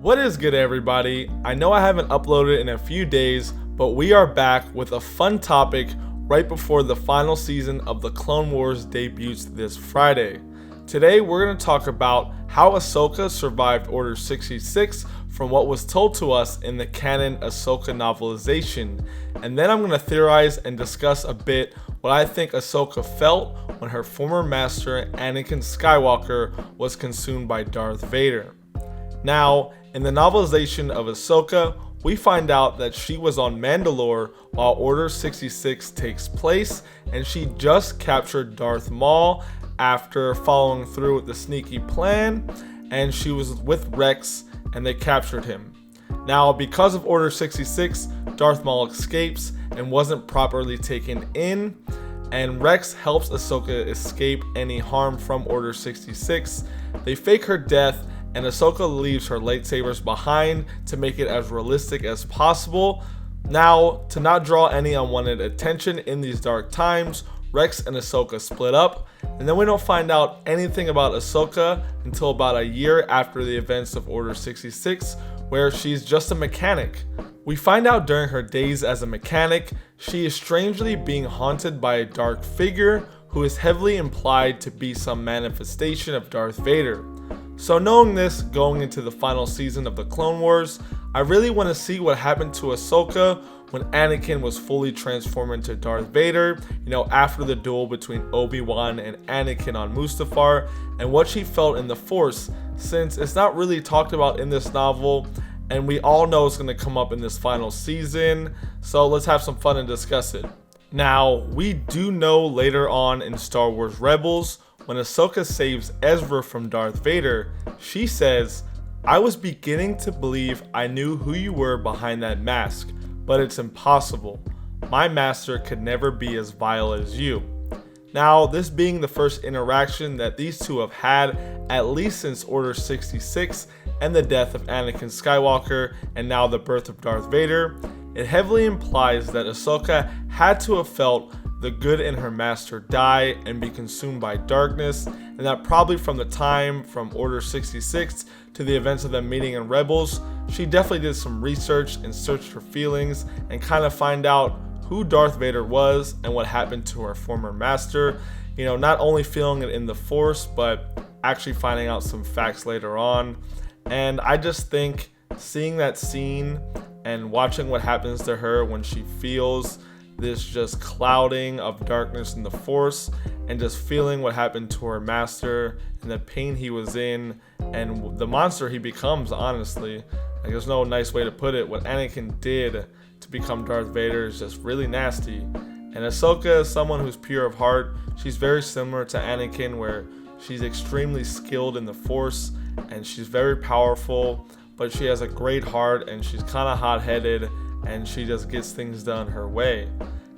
What is good, everybody? I know I haven't uploaded in a few days, but we are back with a fun topic right before the final season of the Clone Wars debuts this Friday. Today we're going to talk about how Ahsoka survived Order 66 from what was told to us in the canon Ahsoka novelization, and then I'm going to theorize and discuss a bit what I think Ahsoka felt when her former master Anakin Skywalker was consumed by Darth Vader. Now, in the novelization of Ahsoka, we find out that she was on Mandalore while Order 66 takes place, and she just captured Darth Maul after following through with the sneaky plan, and she was with Rex and they captured him. Now, because of Order 66, Darth Maul escapes and wasn't properly taken in, and Rex helps Ahsoka escape any harm from Order 66. They fake her death, and Ahsoka leaves her lightsabers behind to make it as realistic as possible. Now, to not draw any unwanted attention in these dark times, Rex and Ahsoka split up, and then we don't find out anything about Ahsoka until about a year after the events of Order 66, where she's just a mechanic. We find out during her days as a mechanic, she is strangely being haunted by a dark figure who is heavily implied to be some manifestation of Darth Vader. So knowing this going into the final season of the Clone Wars, I really want to see what happened to Ahsoka when Anakin was fully transformed into Darth Vader, after the duel between Obi-Wan and Anakin on Mustafar, and what she felt in the Force, since it's not really talked about in this novel, and we all know it's going to come up in this final season, so let's have some fun and discuss it. Now, we do know later on in Star Wars Rebels, when Ahsoka saves Ezra from Darth Vader, she says, "I was beginning to believe I knew who you were behind that mask, but it's impossible. My master could never be as vile as you." Now, this being the first interaction that these two have had, at least since Order 66 and the death of Anakin Skywalker and now the birth of Darth Vader, it heavily implies that Ahsoka had to have felt the good in her master die and be consumed by darkness, and that probably from the time from Order 66 to the events of them meeting in Rebels, she definitely did some research and searched her feelings and kind of find out who Darth Vader was and what happened to her former master, not only feeling it in the Force, but actually finding out some facts later on. And I just think seeing that scene and watching what happens to her when she feels this just clouding of darkness in the Force, and just feeling what happened to her master and the pain he was in and the monster he becomes, honestly. There's no nice way to put it. What Anakin did to become Darth Vader is just really nasty. And Ahsoka is someone who's pure of heart. She's very similar to Anakin, where she's extremely skilled in the Force and she's very powerful, but she has a great heart and she's kind of hot-headed, and she just gets things done her way.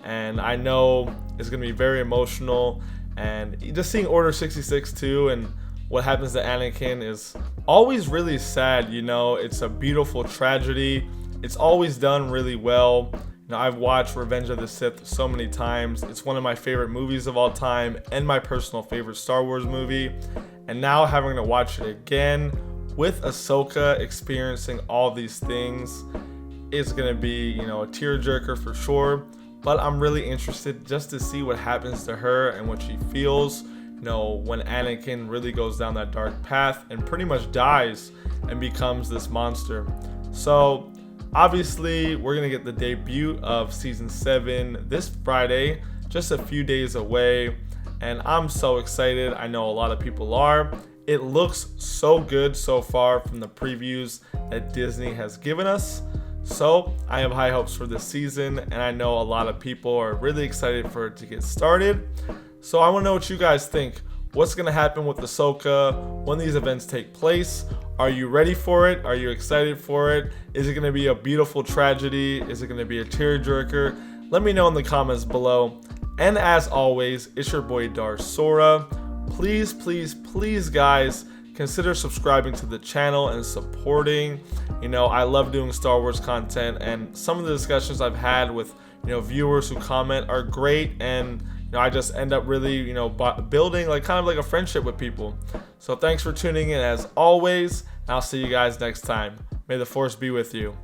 And I know it's going to be very emotional, and just seeing Order 66 too and what happens to Anakin is always really sad. It's a beautiful tragedy. It's always done really well. I've watched Revenge of the Sith so many times. It's one of my favorite movies of all time and my personal favorite Star Wars movie. And now having to watch it again with Ahsoka experiencing all these things, it's going to be, a tearjerker for sure. But I'm really interested just to see what happens to her and what she feels, when Anakin really goes down that dark path and pretty much dies and becomes this monster. So obviously, we're going to get the debut of Season 7 this Friday, just a few days away, and I'm so excited. I know a lot of people are. It looks so good so far from the previews that Disney has given us. So I have high hopes for this season, and I know a lot of people are really excited for it to get started. So I want to know what you guys think. What's going to happen with Ahsoka when these events take place? Are you ready for it? Are you excited for it? Is it going to be a beautiful tragedy? Is it going to be a tearjerker? Let me know in the comments below. And as always, it's your boy Darth Sora. Please, please, please, guys, consider subscribing to the channel and supporting. I love doing Star Wars content, and some of the discussions I've had with viewers who comment are great, and I just end up really building kind of like a friendship with people. So thanks for tuning in as always, and I'll see you guys next time. May the Force be with you.